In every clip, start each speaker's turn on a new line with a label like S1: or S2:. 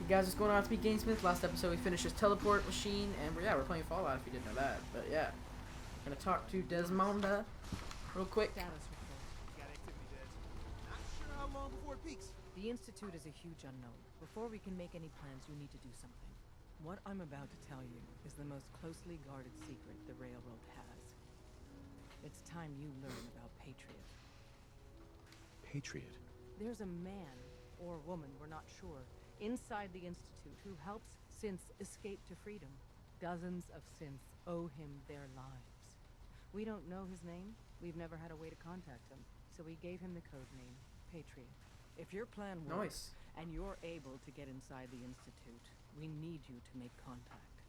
S1: Hey guys, what's going on? It's me, Gamesmith. Last episode we finished this teleport machine, and we're playing Fallout if you didn't know that. But yeah, gonna talk to Desmonda real quick.
S2: Status report.
S3: Got activity, Des. Not sure how long before it peaks.
S2: The Institute is a huge unknown. Before we can make any plans, you need to do something. What I'm about to tell you is the most closely guarded secret the Railroad has. It's time you learn about Patriot.
S3: Patriot?
S2: There's a man, or woman, we're not sure, inside the Institute who helps synths escape to freedom. Dozens of synths owe him their lives. We don't know his name. We've never had a way to contact him, so we gave him the code name, Patriot. If your plan works, and you're able to get inside the Institute, we need you to make contact.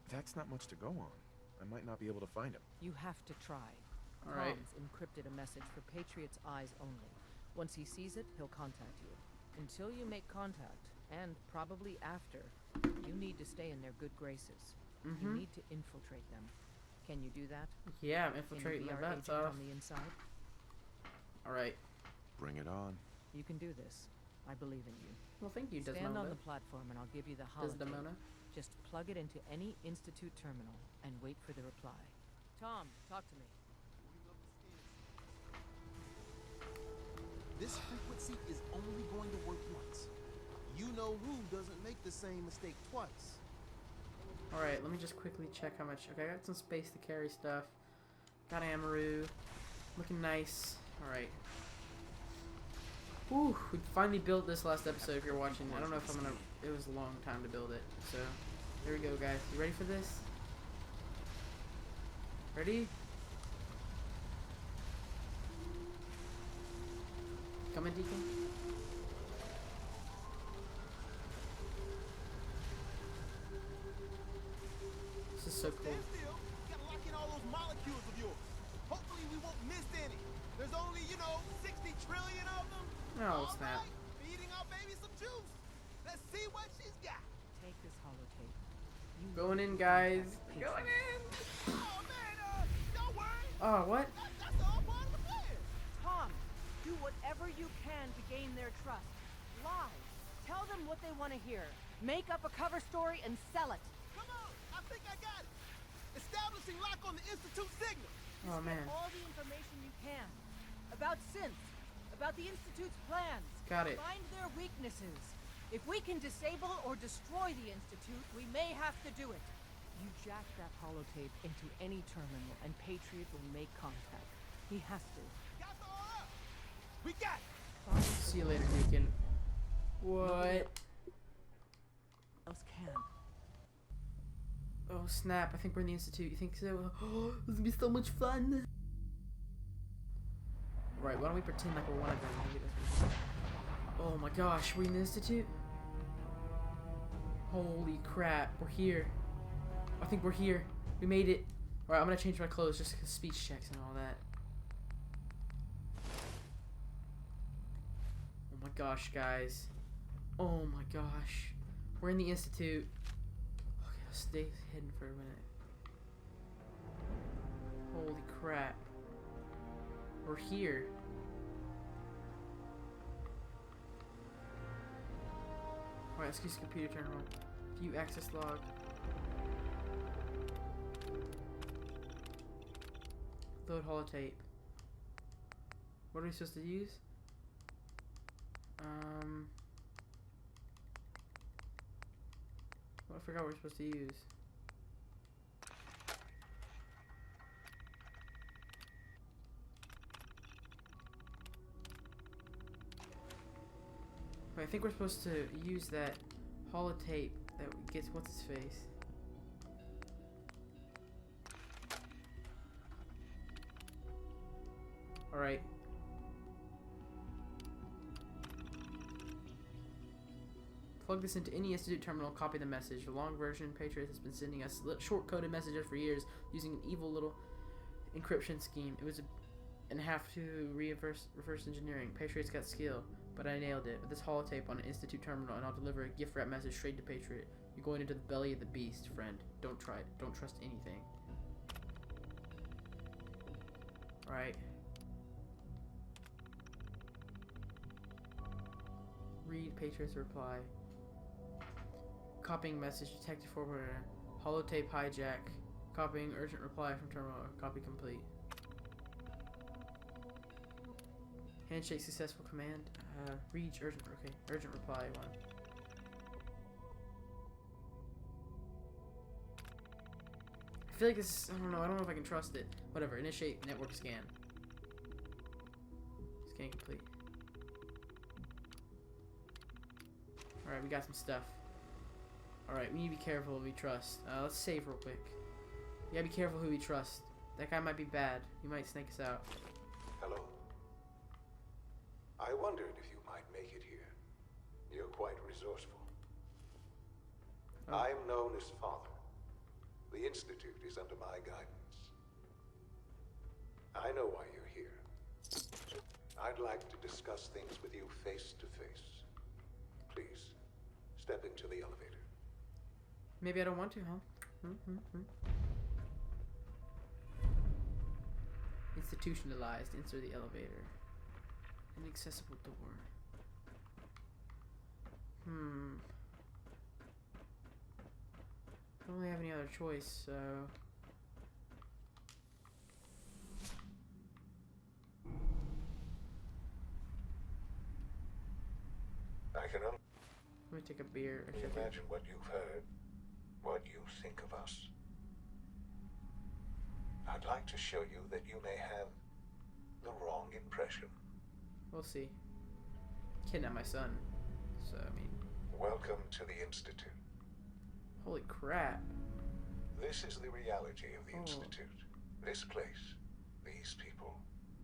S3: That's not much to go on. I might not be able to find him.
S2: You have to try.
S1: All right.
S2: Tom's encrypted a message for Patriot's eyes only. Once he sees it, he'll contact you. Until you make contact, and probably after, you need to stay in their good graces. You need to infiltrate them. Can you do that?
S1: Yeah, I'm
S2: Can you
S1: infiltrating
S2: be
S1: my
S2: our
S1: butts
S2: agent
S1: off.
S2: on the inside?
S1: Alright.
S3: Bring it on.
S2: You can do this. I believe in you.
S1: Well, thank you,
S2: Stand on the
S1: Desmonda.
S2: platform and I'll give you the holotape.
S1: Desdemona.
S2: Just plug it into any Institute terminal and wait for the reply. Tom, talk to me.
S4: This frequency is only going to work once. You know who doesn't make the same mistake twice.
S1: Alright, let me just quickly check how much. Okay, I got some space to carry stuff. Got Amaru. Looking nice. Alright. Whew, we finally built this last episode if you're watching. I don't know if I'm gonna... It was a long time to build it. So, here we go, guys. You ready for this? Ready? Come in, Deacon. This is so cool.
S4: Stand still. You gotta lock in all those molecules of yours. Hopefully we won't miss any. There's only, 60 trillion of them.
S1: Oh,
S4: All
S1: snap.
S4: right, feeding our baby some juice. Let's see what she's got.
S2: Take this holotape. You
S1: Going in, guys. Going in.
S4: Oh, man, don't worry.
S1: Oh, what?
S4: That's all part of the plan.
S2: Tom, do whatever you can to gain their trust. Lie. Tell them what they want to hear. Make up a cover story and sell it.
S4: Come on, I think I got it. Establishing lock on the Institute signal.
S1: Oh,
S2: Get
S1: man.
S2: all the information you can. About synths. About the Institute's plans.
S1: Got it.
S2: Find their weaknesses. If we can disable or destroy the Institute, we may have to do it. You jack that holotape into any terminal and Patriot will make contact. He has to.
S4: Got the order. We got it.
S2: Find
S1: See you later, Deacon. What?
S2: else can.
S1: Oh, snap. I think we're in the Institute. You think so? Oh, this is gonna be so much fun. Right, why don't we pretend like we're one of them? Maybe that's what- Oh my gosh, we're in the Institute? Holy crap, we're here. I think we're here. We made it. Alright, I'm gonna change my clothes just 'cause speech checks and all that. Oh my gosh, guys. Oh my gosh. We're in the Institute. Okay, let's stay hidden for a minute. Holy crap. We're here. Alright, let's use the computer terminal. View access log. Load holotape. What are we supposed to use? Well, I forgot what we're supposed to use. I think we're supposed to use that holotape that gets what's his face. Alright. Plug this into any Institute terminal, copy the message. The long version, Patriot has been sending us short-coded messages for years using an evil little encryption scheme. It was and have to reverse engineering. Patriot's got skill, but I nailed it. With this holotape on an Institute terminal, and I'll deliver a gift wrap message straight to Patriot. You're going into the belly of the beast, friend. Don't try it. Don't trust anything. Alright. Read Patriot's reply. Copying message. Detective forwarder. Holotape hijack. Copying urgent reply from terminal. Copy complete. Handshake successful command. Read urgent. Okay, urgent reply 1. I feel like this. I don't know. I don't know if I can trust it. Whatever. Initiate network scan. Scan complete. All right, we got some stuff. All right, we need to be careful who we trust. Let's save real quick. We gotta be careful who we trust. That guy might be bad. He might snake us out.
S5: Hello. I wondered if you might make it here. You're quite resourceful.
S1: Oh.
S5: I'm known as Father. The Institute is under my guidance. I know why you're here. I'd like to discuss things with you face to face. Please, step into the elevator.
S1: Maybe I don't want to, huh? Institutionalized. Enter the elevator. Inaccessible door. I don't really have any other choice, so...
S5: I can only
S1: Let me take a beer. Actually, I think-
S5: imagine what you've heard, what you think of us. I'd like to show you that you may have the wrong impression.
S1: We'll see. Kidnap my son. So, I mean...
S5: Welcome to the Institute.
S1: Holy crap.
S5: This is the reality of the
S1: Oh.
S5: Institute. This place, these people,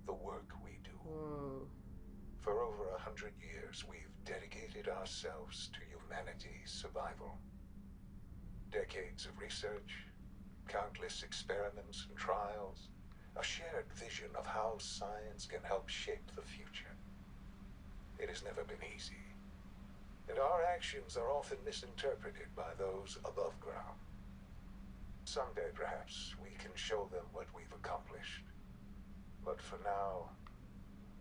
S5: the work we do.
S1: Whoa.
S5: For over 100 years, we've dedicated ourselves to humanity's survival. Decades of research, countless experiments and trials, a shared vision of how science can help shape the future. It has never been easy, and our actions are often misinterpreted by those above ground. Someday, perhaps, we can show them what we've accomplished. But for now,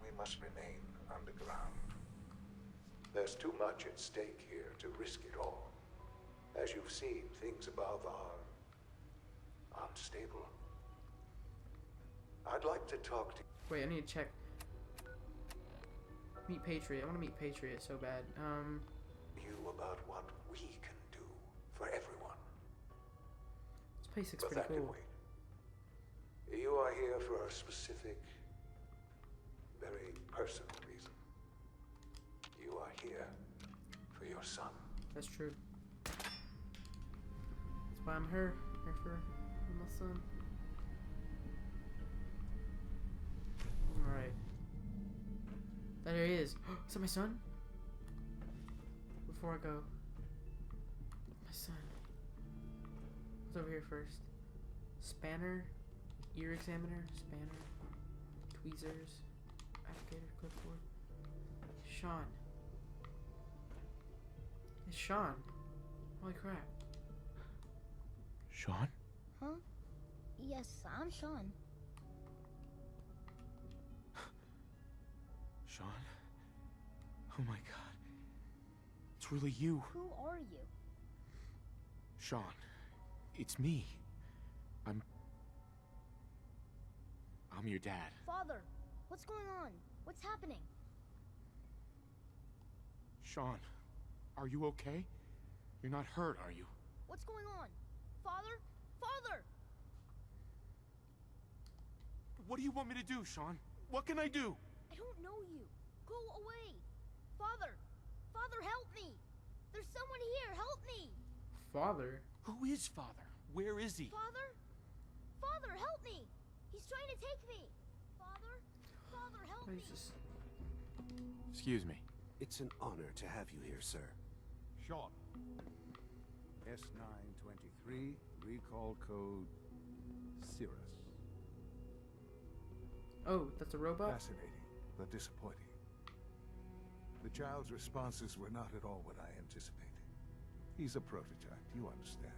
S5: we must remain underground. There's too much at stake here to risk it all. As you've seen, things above are unstable. I'd like to talk to
S1: Wait, I need to check. Meet Patriot. I want to meet Patriot so bad.
S5: you about what we can do for everyone.
S1: This place looks
S5: But
S1: pretty
S5: that can
S1: cool.
S5: wait. You are here for a specific, very personal reason. You are here for your son.
S1: That's true. That's why I'm here for my son. Alright. There he is. Is that my son? Before I go. My son. What's over here first? Spanner. Ear examiner. Spanner. Tweezers. Applicator. Clipboard. Shaun. It's Shaun. Holy crap.
S6: Shaun?
S7: Huh? Yes, I'm Shaun.
S6: Shaun? Oh my god. It's really you.
S7: Who are you?
S6: Shaun. It's me. I'm your dad.
S7: Father, what's going on? What's happening?
S6: Shaun, are you okay? You're not hurt, are you?
S7: What's going on? Father? Father!
S6: What do you want me to do, Shaun? What can I do?
S7: I don't know you. Go away. Father! Father, help me! There's someone here, help me!
S1: Father?
S6: Who is Father? Where is he?
S7: Father? Father, help me! He's trying to take me! Father? Father, help me!
S1: Jesus.
S6: Excuse me.
S8: It's an honor to have you here, sir.
S3: Shaun. S923, recall code Cirrus.
S1: Oh, that's a robot?
S3: Fascinating, but disappointing. The child's responses were not at all what I anticipated. He's a prototype, you understand.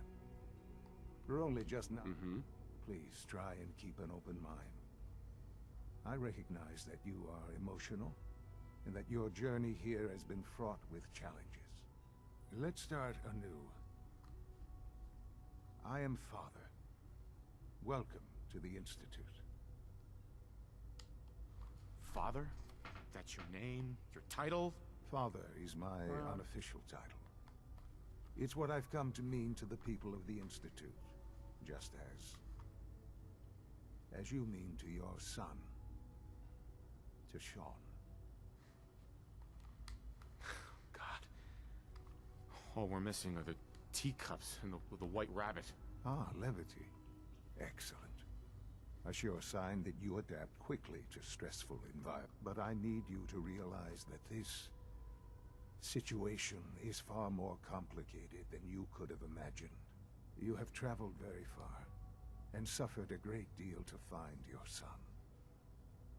S3: We're only just now. Please try and keep an open mind. I recognize that you are emotional, and that your journey here has been fraught with challenges. Let's start anew. I am Father. Welcome to the Institute.
S6: Father? That's your name? Your title?
S3: Father is my unofficial title. It's what I've come to mean to the people of the Institute, just as you mean to your son, to Shaun.
S6: God. All we're missing are the teacups and the white rabbit.
S3: Ah, levity. Excellent. A sure sign that you adapt quickly to stressful environments. But I need you to realize that this situation is far more complicated than you could have imagined. You have traveled very far, and suffered a great deal to find your son.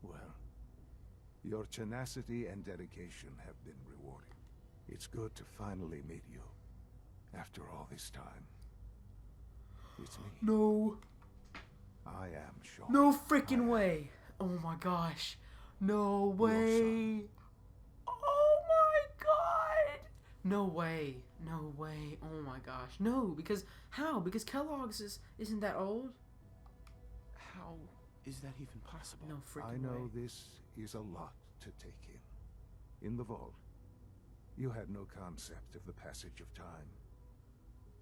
S3: Well, your tenacity and dedication have been rewarded. It's good to finally meet you, after all this time. It's me.
S1: No.
S3: I am Shaun.
S1: No freaking way. Oh my gosh. No way. Oh my god. No way. No way. Oh my gosh. No, because how? Because Kellogg's isn't that old?
S6: How is that even possible?
S1: No freaking
S3: I know
S1: way.
S3: this is a lot to take in. In the vault, you had no concept of the passage of time.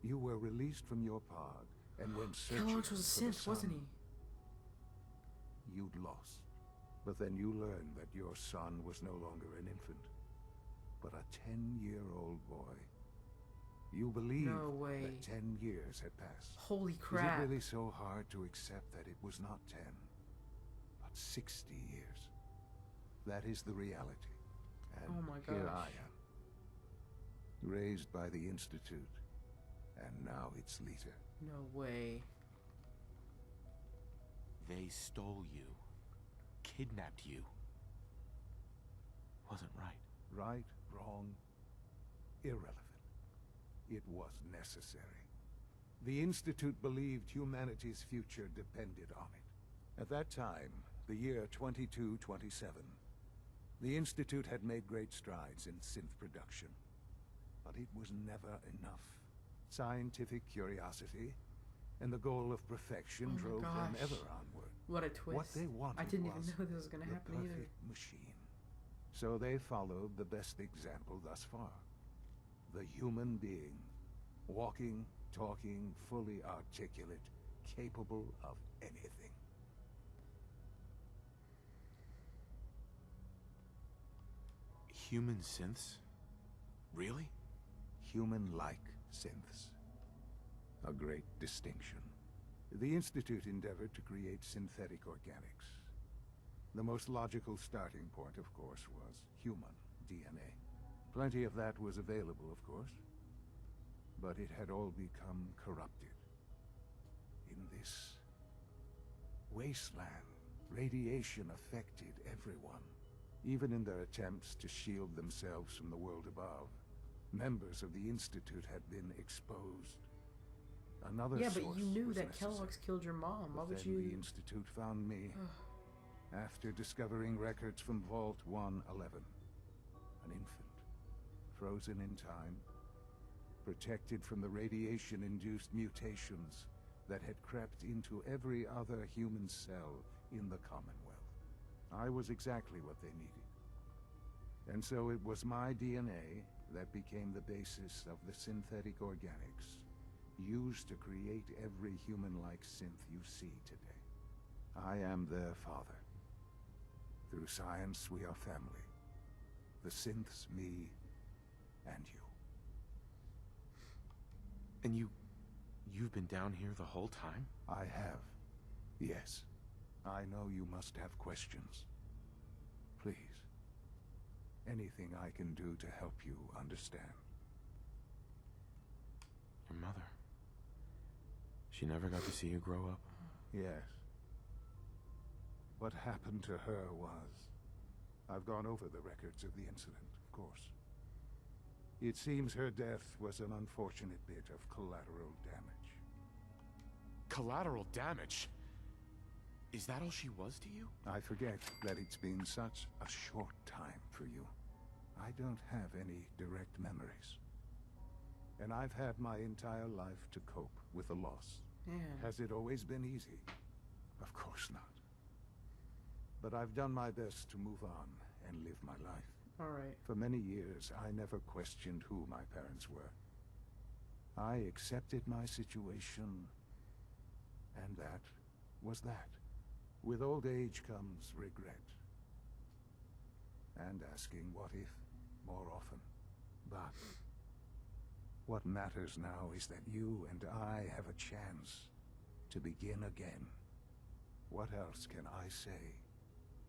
S3: You were released from your pod and went searching
S1: Kellogg's was a
S3: for the
S1: synth, wasn't
S3: sun.
S1: he?
S3: You'd lost. But then you learned that your son was no longer an infant, but a 10-year-old boy. You believed
S1: No way.
S3: that 10 years had passed.
S1: Holy
S3: Is
S1: crap.
S3: it really so hard to accept that it was not 10, but 60 years? That is the reality. And
S1: Oh my
S3: here
S1: gosh.
S3: I am. Raised by the Institute, and now its leader.
S1: No way.
S6: They stole you. Kidnapped you. Wasn't right.
S3: Right, wrong, irrelevant. It was necessary. The Institute believed humanity's future depended on it. At that time, the year 2227, the Institute had made great strides in synth production. But it was never enough. Scientific curiosity and the goal of perfection
S1: Oh my
S3: drove them
S1: gosh.
S3: ever onward.
S1: What a twist.
S3: What they wanted
S1: I didn't even
S3: was
S1: know this was gonna
S3: the
S1: happen
S3: perfect
S1: either.
S3: machine. So they followed the best example thus far. The human being. Walking, talking, fully articulate, capable of anything.
S6: Human synths? Really?
S3: Human-like synths. A great distinction. The Institute endeavored to create synthetic organics. The most logical starting point, of course, was human DNA. Plenty of that was available, of course. But it had all become corrupted. In this wasteland, radiation affected everyone. Even in their attempts to shield themselves from the world above, members of the Institute had been exposed. Another
S1: Yeah, but
S3: source
S1: you knew
S3: was
S1: that
S3: necessary.
S1: Kellogg's killed your mom. Why
S3: But
S1: would
S3: then the
S1: you?
S3: Institute found me after discovering records from Vault 111. An infant, frozen in time, protected from the radiation-induced mutations that had crept into every other human cell in the Commonwealth. I was exactly what they needed. And so it was my DNA that became the basis of the synthetic organics used to create every human-like synth you see today. I am their father. Through science, we are family. The synths, me, and you.
S6: And you've been down here the whole time?
S3: I have. Yes. I know you must have questions. Please. Anything I can do to help you understand.
S6: Your mother. She never got to see you grow up?
S3: Yes. What happened to her was... I've gone over the records of the incident, of course. It seems her death was an unfortunate bit of collateral damage.
S6: Collateral damage? Is that all she was to you?
S3: I forget that it's been such a short time for you. I don't have any direct memories. And I've had my entire life to cope with the loss.
S1: Man.
S3: Has it always been easy? Of course not. But I've done my best to move on and live my life.
S1: Alright.
S3: For many years, I never questioned who my parents were. I accepted my situation, and that was that. With old age comes regret. And asking what if more often. But what matters now is that you and I have a chance to begin again. What else can I say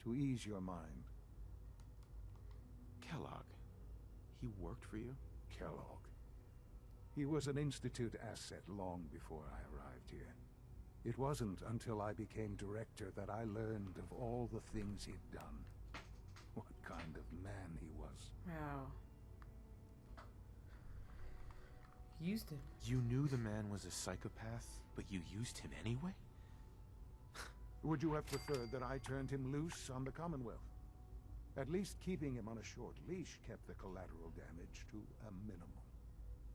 S3: to ease your mind?
S6: Kellogg. He worked for you?
S3: Kellogg. He was an Institute asset long before I arrived here. It wasn't until I became director that I learned of all the things he'd done. What kind of man he was.
S1: Wow. Used him.
S6: You knew the man was a psychopath, but you used him anyway?
S3: Would you have preferred that I turned him loose on the Commonwealth? At least keeping him on a short leash kept the collateral damage to a minimum.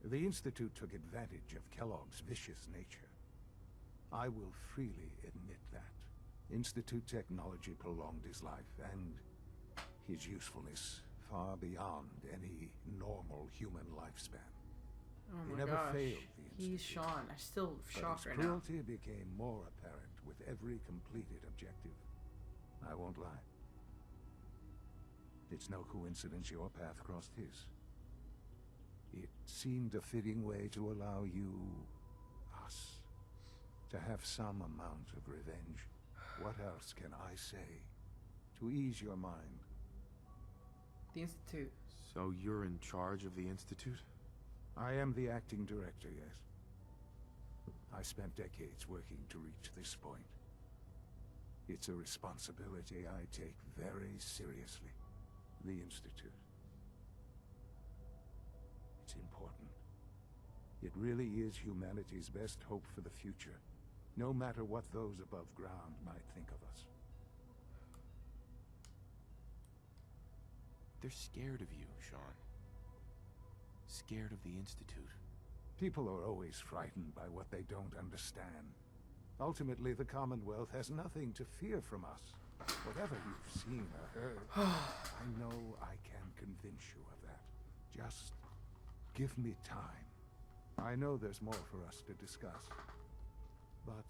S3: The Institute took advantage of Kellogg's vicious nature. I will freely admit that. Institute technology prolonged his life, and his usefulness far beyond any normal human lifespan.
S1: Oh
S3: He
S1: my
S3: never
S1: gosh.
S3: failed the
S1: He's
S3: Institute.
S1: Shaun. I'm still
S3: But
S1: shocked
S3: his
S1: right now.
S3: cruelty became more apparent with every completed objective. I won't lie. It's no coincidence your path crossed his. It seemed a fitting way to allow you, us, to have some amount of revenge. What else can I say to ease your mind?
S1: The Institute.
S6: So you're in charge of the Institute?
S3: I am the acting director, yes. I spent decades working to reach this point. It's a responsibility I take very seriously. The Institute. It's important. It really is humanity's best hope for the future, no matter what those above ground might think of us.
S6: They're scared of you, Shaun. Scared of the Institute.
S3: People are always frightened by what they don't understand. Ultimately, the Commonwealth has nothing to fear from us. Whatever you've seen or heard, I know I can convince you of that. Just give me time. I know there's more for us to discuss. But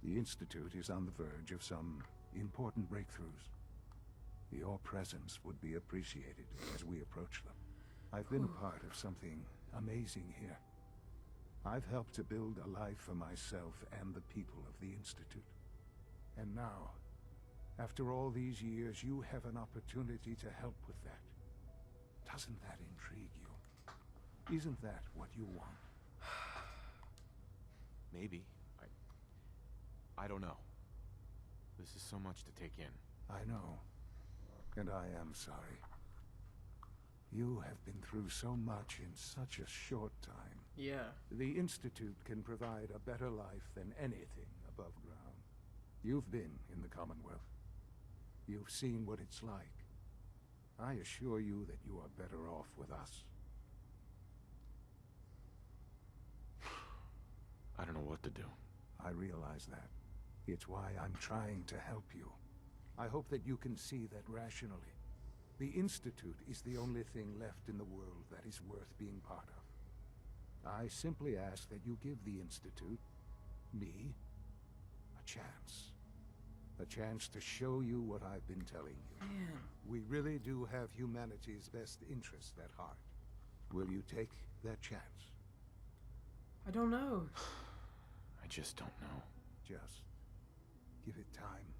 S3: the Institute is on the verge of some important breakthroughs. Your presence would be appreciated as we approach them. I've been a part of something amazing here. I've helped to build a life for myself and the people of the Institute. And now, after all these years, you have an opportunity to help with that. Doesn't that intrigue you? Isn't that what you want?
S6: Maybe. I don't know. This is so much to take in.
S3: I know. And I am sorry. You have been through so much in such a short time.
S1: Yeah.
S3: The Institute can provide a better life than anything above ground. You've been in the Commonwealth. You've seen what it's like. I assure you that you are better off with us.
S6: I don't know what to do.
S3: I realize that. It's why I'm trying to help you. I hope that you can see that rationally. The Institute is the only thing left in the world that is worth being part of. I simply ask that you give the Institute, me, a chance. A chance to show you what I've been telling you.
S1: Man.
S3: We really do have humanity's best interest at heart. Will you take that chance?
S1: I don't know.
S6: I just don't know.
S3: Just give it time.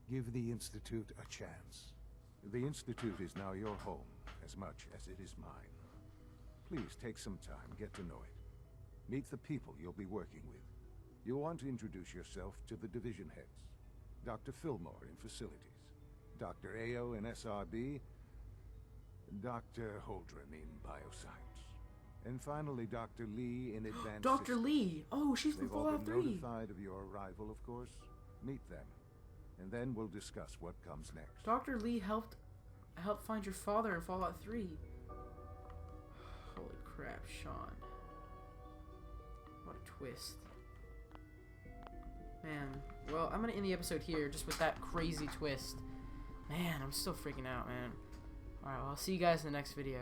S3: Give the Institute a chance. The Institute is now your home as much as it is mine. Please take some time, get to know it. Meet the people you'll be working with. You'll want to introduce yourself to the division heads. Dr. Fillmore in facilities, Dr. Ayo in SRB, Dr. Holdren in bioscience, and finally Dr. Lee in advanced
S1: Dr.
S3: systems.
S1: Lee! Oh, she's from
S3: They've all
S1: Fallout
S3: been
S1: 3.
S3: notified of your arrival, of course. Meet them, and then we'll discuss what comes next.
S1: Dr. Lee helped find your father in Fallout 3. Holy crap, Shaun. What a twist. Man, well, I'm gonna end the episode here just with that crazy twist. Man, I'm still freaking out, man. Alright, well, I'll see you guys in the next video.